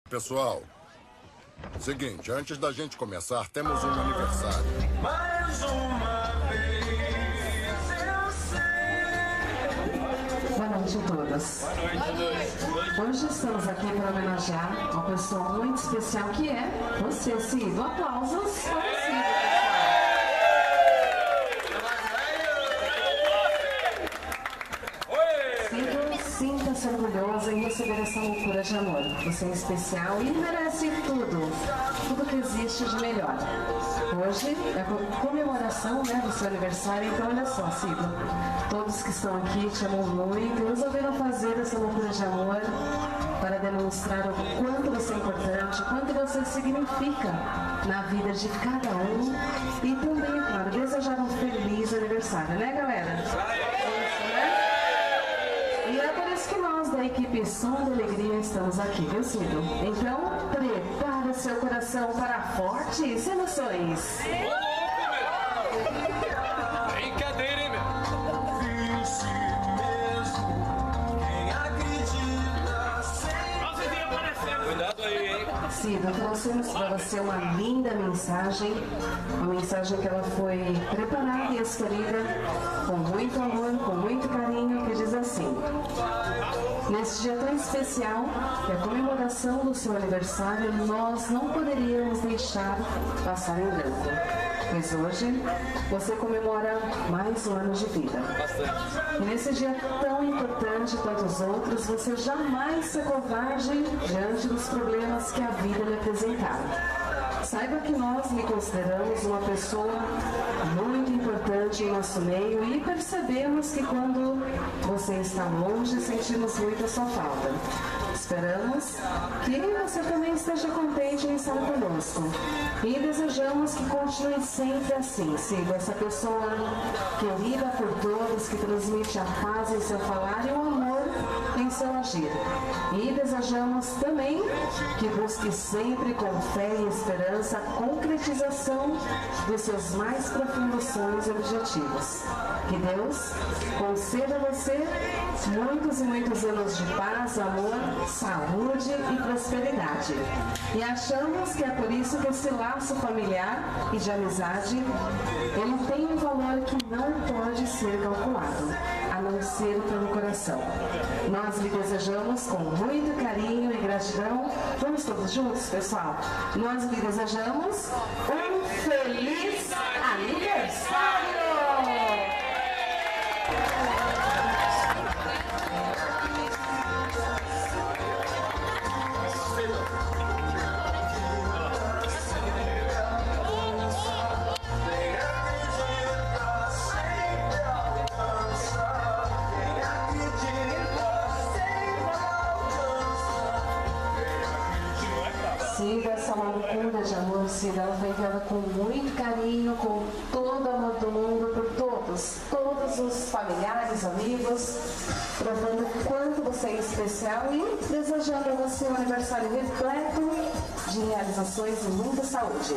Pessoal, seguinte, antes da gente começar, temos um aniversário. Mais uma vez eu sei. Boa noite a todos. Hoje estamos aqui para homenagear uma pessoa muito especial que é você, Cido. Aplausos para o Cido. Sinta-se orgulhoso em receber essa loucura de amor. Você é especial e merece tudo que existe de melhor. Hoje é a comemoração, né, do seu aniversário, então olha só, Cido. Todos que estão aqui te amam muito e resolveram fazer essa loucura de amor para demonstrar o quanto você é importante, o quanto você significa na vida de cada um e também, é claro, desejar um feliz aniversário, né, galera? E é por isso que nós da equipe Som da Alegria estamos aqui, viu, Cido? Então, prepara seu coração para fortes emoções. Brincadeira, hein, meu? Vice mesmo, quem acredita sem. Nossa, vem aparecendo. Cuidado aí, hein? Cido, trouxemos para você uma linda mensagem, uma mensagem que ela foi preparada e escolhida com muito amor, com muito carinho, que diz assim: neste dia tão especial, que é a comemoração do seu aniversário, nós não poderíamos deixar passar em branco, pois hoje você comemora mais um ano de vida. E nesse dia tão importante quanto os outros, você jamais se covarde diante dos problemas que a vida lhe apresentar. Saiba que nós lhe consideramos uma pessoa muito importante em nosso meio e percebemos que quando você está longe, sentimos muito a sua falta. Esperamos que você também esteja contente em estar conosco e desejamos que continue sempre assim, siga essa pessoa querida por todos, que transmite a paz em seu falar e o amor em seu agir. E desejamos também que busque sempre com fé e esperança a concretização dos seus mais profundos sonhos e objetivos. Que Deus conceda a você muitos e muitos anos de paz, amor, saúde e prosperidade. E achamos que é por isso que esse laço familiar e de amizade, ele tem um valor que não pode ser calculado, a não ser pelo coração. Nós lhe desejamos com muito carinho e gratidão. Vamos todos juntos, pessoal? Nós lhe desejamos um feliz aniversário! Siga essa loucura de amor, Cida, ela foi enviada com muito carinho, com todo o amor do mundo, por todos os familiares, amigos, provando o quanto você é especial e desejando a você um aniversário repleto de realizações e muita saúde.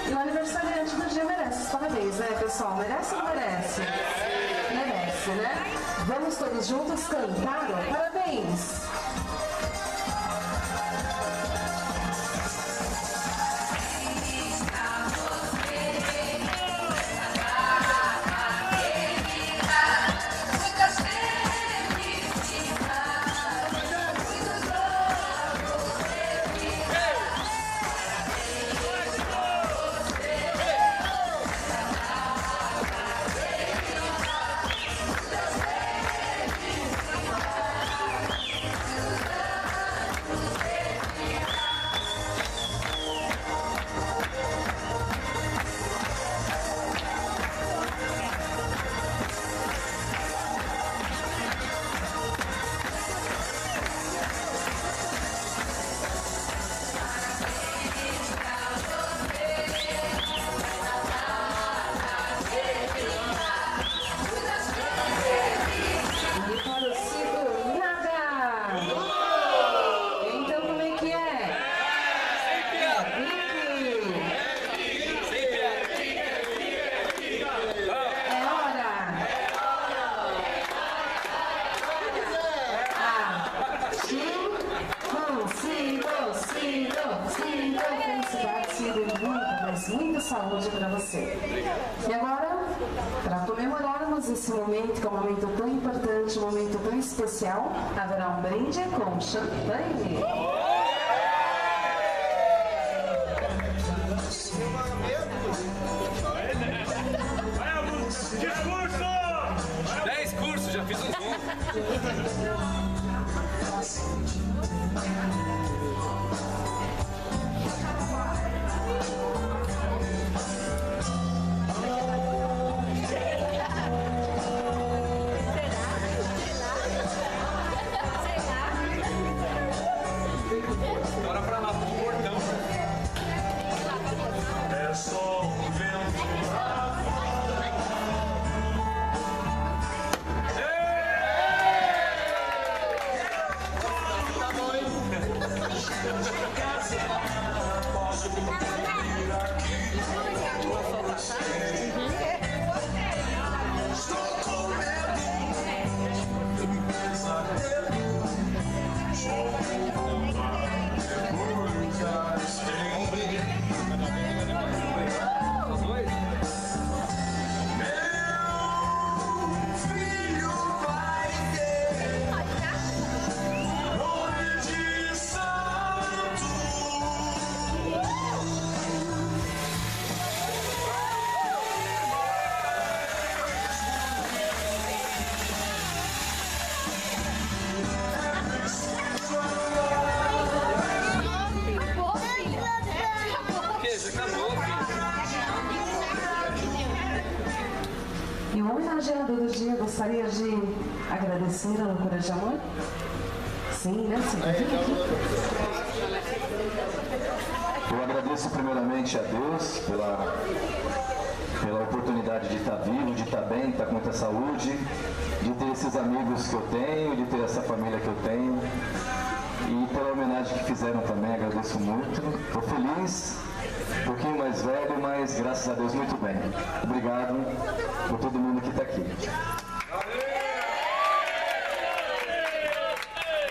E o aniversariante do dia merece os parabéns, né, pessoal? Merece ou não merece? Merece, né? Vamos todos juntos cantar? Parabéns! paz, muita saúde para você. E agora, para comemorarmos esse momento, que é um momento tão importante, um momento tão especial, haverá um brinde com champanhe. Discurso! 10 cursos, já fiz uns 11. Bora pra lá, pro portão. É só um vento. E o homenageado do dia gostaria de agradecer a loucura de amor? Sim, né, Cida? Vem aqui. Eu agradeço primeiramente a Deus pela oportunidade de estar vivo, de estar bem, estar com muita saúde, de ter esses amigos que eu tenho, de ter essa família que eu tenho. E pela homenagem que fizeram também, agradeço muito. Estou feliz, um pouquinho mais velho, mas graças a Deus muito bem. Obrigado por todo mundo que está aqui.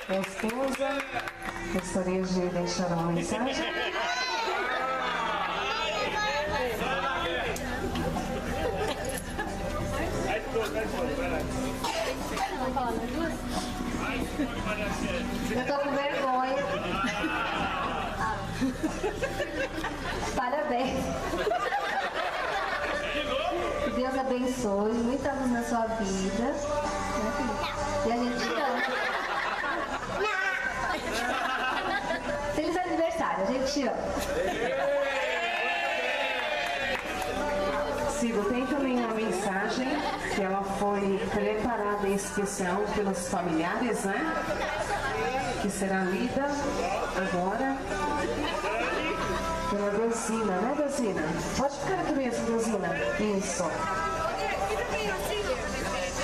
A esposa gostaria de deixar uma mensagem? Eu tô com vergonha. Parabéns. Que Deus abençoe, muita luz na sua vida. Né, filho? E a gente te ama. Feliz aniversário, a gente te ama. Cida, tem também uma mensagem que ela foi preparada em especial pelos familiares, né? Que será lida agora pela Dezina, né, Dezina? Pode ficar aqui mesmo, Dezina. Isso.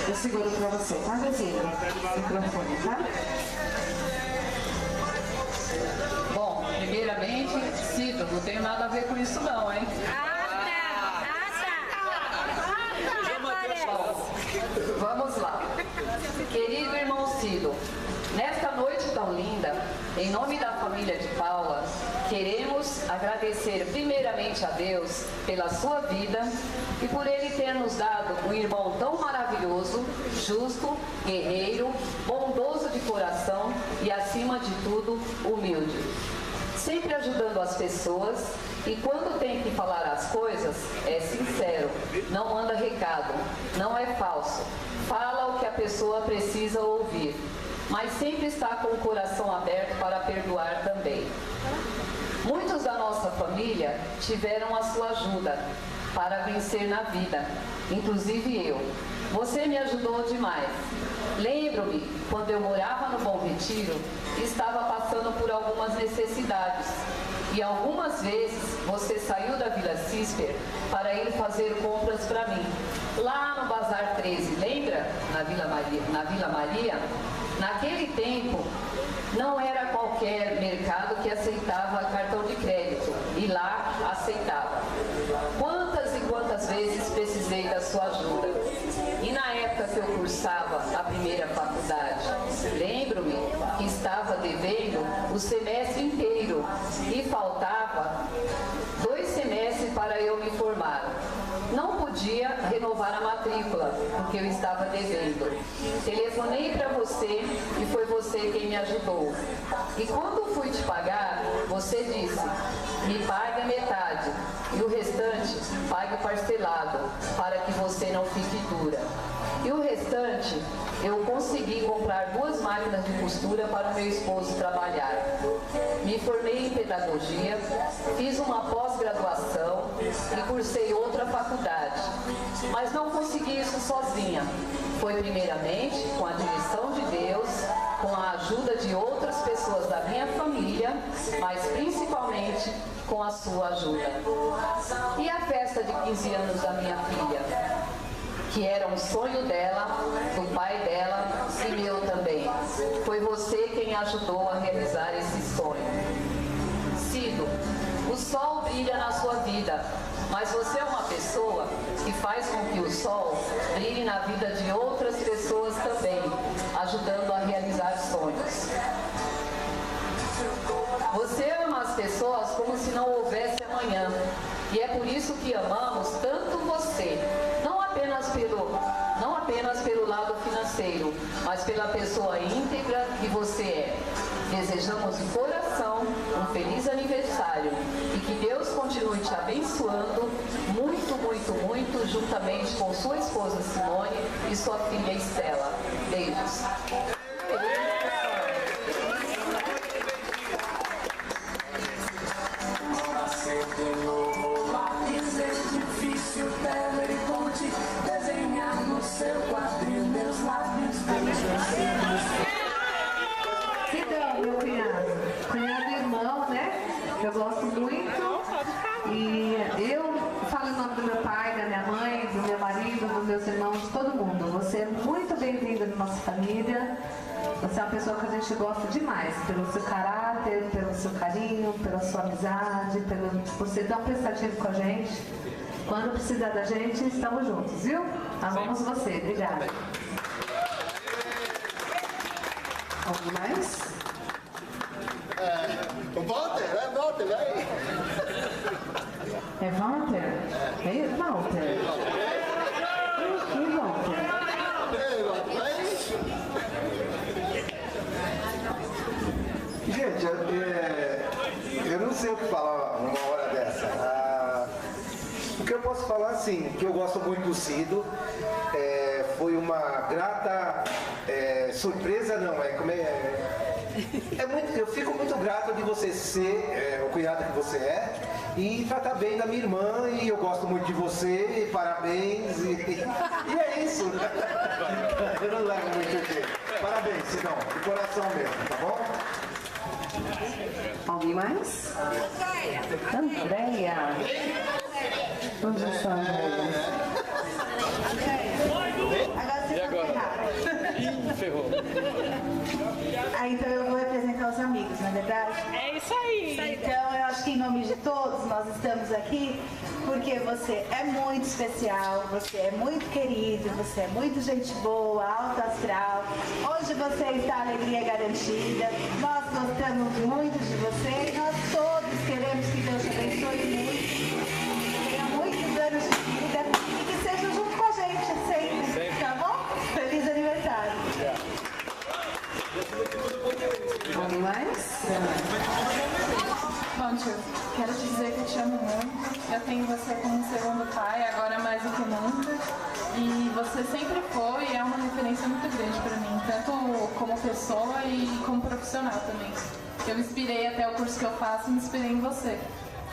Eu seguro pra você, tá, Dezina? Microfone, tá? Bom, primeiramente, Cida, não tenho nada a ver com isso não, hein? Vamos lá. Querido irmão Cido, nesta noite tão linda, em nome da família de Paula, queremos agradecer primeiramente a Deus pela sua vida e por Ele ter nos dado um irmão tão maravilhoso, justo, guerreiro, bondoso de coração e, acima de tudo, humilde. Sempre ajudando as pessoas e quando tem que falar as coisas, é sincero, não manda recado, não é falso, fala o que a pessoa precisa ouvir, mas sempre está com o coração aberto para perdoar também. Muitos da nossa família tiveram a sua ajuda para vencer na vida, inclusive eu. Você me ajudou demais. Lembro-me, quando eu morava no Bom Retiro, estava passando por algumas necessidades. E algumas vezes você saiu da Vila Cisper para ir fazer compras para mim. Lá no Bazar 13, lembra? Na Vila Maria? Naquele tempo, não era qualquer mercado que aceitava cartão de crédito. E lá aceitava. Quantas e quantas vezes precisei da sua ajuda. E na época que eu cursava a primeira faculdade, lembro-me que estava devendo o semestre inteiro e faltava 2 semestres para para eu me formar. Não podia renovar a matrícula, porque eu estava devendo. Telefonei para você e foi você quem me ajudou. E quando fui te pagar, você disse, me pague a metade e o restante pague parcelado, para que você não fique dura. E o restante, eu consegui comprar 2 máquinas de costura para o meu esposo trabalhar. Me formei em pedagogia, fiz uma pós-graduação e cursei outra faculdade. Mas não consegui isso sozinha. Foi primeiramente com a direção de Deus, com a ajuda de outras pessoas da minha família, mas principalmente com a sua ajuda. E a festa de 15 anos da minha filha? Que era um sonho dela, do pai dela e meu também. Foi você quem ajudou a realizar esse sonho. Cido, o sol brilha na sua vida, mas você é uma pessoa que faz com que o sol brilhe na vida de outras pessoas também, ajudando a realizar sonhos. Você ama as pessoas como se não houvesse amanhã, e é por isso que amamos tanto você. Não apenas pelo lado financeiro, mas pela pessoa íntegra que você é. Desejamos de coração um feliz aniversário e que Deus continue te abençoando muito, muito, muito, juntamente com sua esposa Simone e sua filha Estela. Beijos. Então, meu cunhado irmão, né? Eu gosto muito. E eu falo em nome do meu pai, da minha mãe, do meu marido, dos meus irmãos, de todo mundo. Você é muito bem-vindo na nossa família. Você é uma pessoa que a gente gosta demais, pelo seu caráter, pelo seu carinho, pela sua amizade, por ser tão prestativo com a gente. Quando precisar da gente, estamos juntos, viu? Amamos você. Obrigada. Algo mais? Walter, Walter, vai. É Walter? É Walter. E Walter? Gente, eu não sei o que falar numa hora dessa. O que eu posso falar, assim, que eu gosto muito do Cido, foi uma grata surpresa, não, eu fico muito grato de você ser o cunhado que você é e tratar bem da minha irmã, e eu gosto muito de você, e parabéns, e é isso. Eu não levo muito tempo. Parabéns, Sidão, de coração mesmo, tá bom? Alguém mais? Andréia. Onde está a Andréia? Ih, ferrou. Então eu vou representar os amigos, não é verdade? É isso aí. Então eu acho que em nome de todos nós estamos aqui porque você é muito especial, você é muito querido, você é muito gente boa, alto astral. Onde você está, a alegria é garantida. Nós gostamos muito de você e nós todos queremos que Deus te abençoe muito, tenha muitos anos de vida e que seja junto com a gente sempre. Tá bom? Feliz aniversário. Alguém mais? Bom, tio, quero te dizer que eu te amo muito. Eu tenho você como um segundo pai, agora mais do que nunca. E você sempre foi e é uma referência muito grande para mim, tanto como pessoa e como profissional também. Eu me inspirei até o curso que eu faço, me inspirei em você.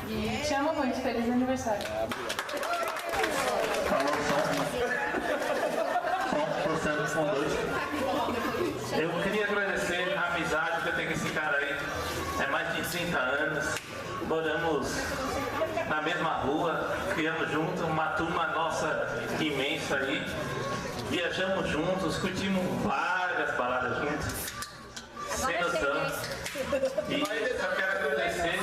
E te amo muito. Feliz aniversário. Eu queria agradecer a amizade que eu tenho com esse cara aí. É mais de 30 anos. Moramos na mesma rua, criamos juntos, uma turma nossa imensa aí. Viajamos juntos, curtimos várias baladas juntos. Sem noção. E eu quero agradecer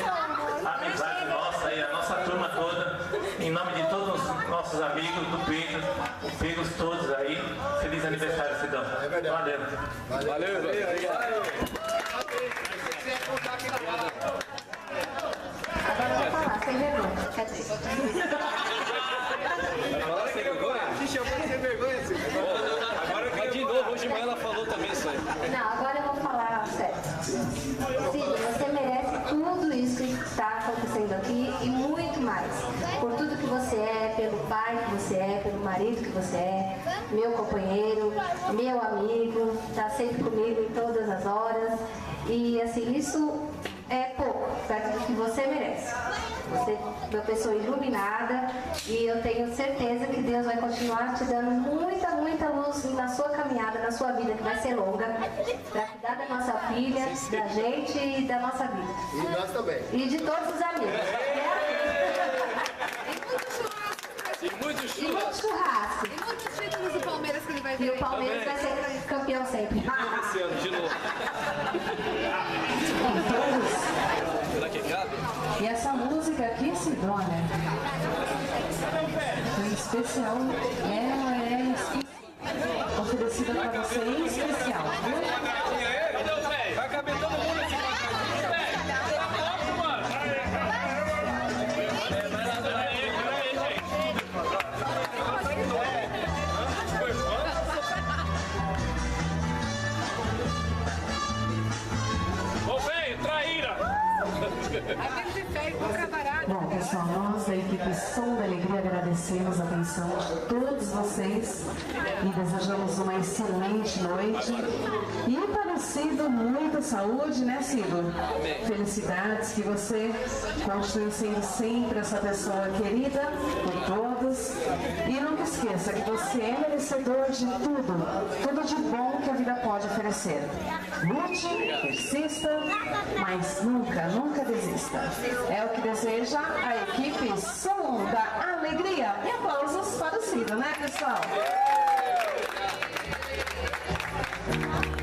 a amizade nossa e a nossa turma toda, em nome de todos os nossos amigos do Pegos, o Pegos todos aí. Feliz aniversário, Sidão. Valeu. Valeu, obrigado. Agora eu vou falar, sem vergonha. Quer dizer, você é, meu companheiro, meu amigo, tá sempre comigo em todas as horas. E assim, isso é pouco, perto do que você merece. Você é uma pessoa iluminada e eu tenho certeza que Deus vai continuar te dando muita, muita luz na sua caminhada, na sua vida, que vai ser longa, para cuidar da nossa filha, da gente e da nossa vida. E nós também. E de todos os amigos. E muito E muito churrasco. E muitos títulos do Palmeiras que ele vai ver. E o Palmeiras vai ser campeão sempre. Esse ano, de novo. Será que cabe? E essa música aqui, Sidônia, foi especial. Ela é oferecida para você em especial. Vai caber todo mundo aqui. Ô, velho, traíra! Bom, pessoal, nós da equipe Som da Alegria agradecemos a atenção de todos vocês e desejamos uma excelente noite. E para o Cido, muita saúde, né, Cido? Felicidades, que você continue sendo sempre essa pessoa querida por todos. E nunca esqueça que você é merecedor de tudo de bom que a vida pode oferecer. Lute, persista, mas nunca, nunca desista. É o que deseja a equipe Som da Alegria. E aplausos para o Cido, né, pessoal?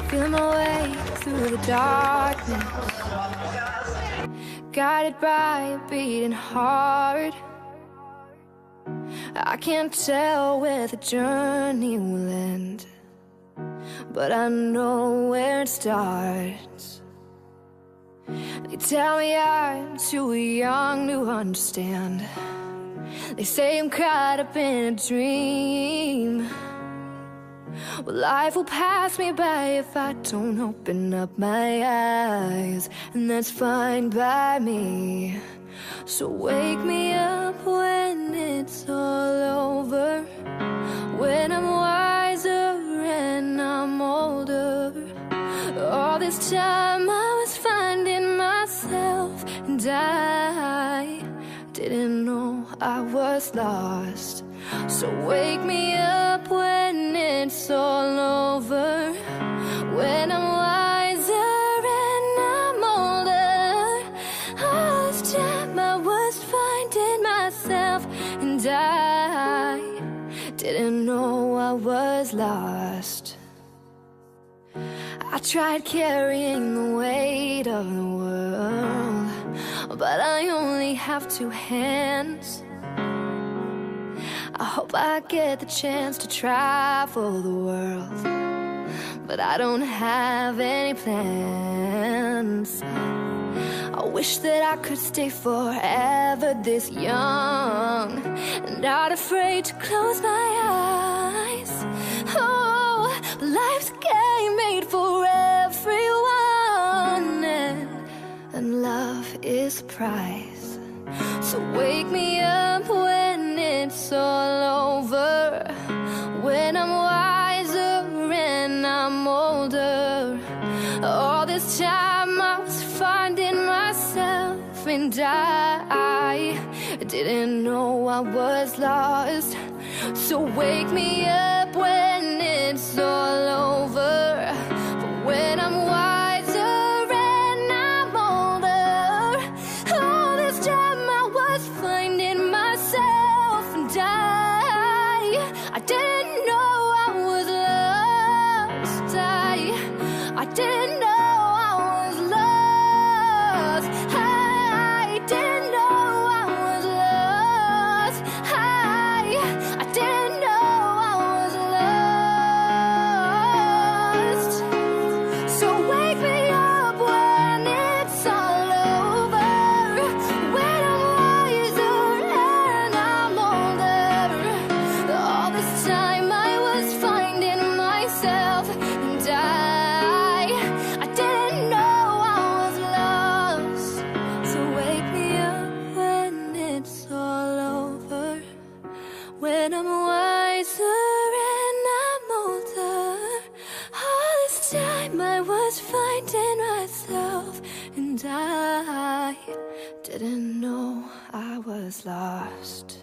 Feel my way through the darkness, guided by a beating heart. I can't tell where the journey will end, but I know where it starts. They tell me I'm too young to understand. They say I'm caught up in a dream. Well, life will pass me by if I don't open up my eyes, and that's fine by me. So wake me up when it's all over, when I'm wiser and I'm older. All this time I was finding myself, and I didn't know I was lost. So wake me up when it's all over, when I'm wiser and I'm older. All this time I was finding myself, and I didn't know I was lost. I tried carrying the weight of the world, but I only have two hands. I hope I get the chance to travel the world, but I don't have any plans. I wish that I could stay forever this young and not afraid to close my eyes. Oh, but life's a game made for everyone, and love is the prize. So wake me up when it's all over, when I'm wiser and I'm older. All this time I was finding myself, and I didn't know I was lost. So wake me up when it's all over, but when I'm wiser and I'm older. All this time I was finding myself, and I didn't know I was lost. I didn't know I was lost. I didn't know I was lost. I didn't know I was lost. So wake me up when it's all over, when I'm wiser and I'm older. All this time I was finding myself, and I didn't know I was lost. So wake me up when it's all over, when I'm wiser myself, and I didn't know I was lost.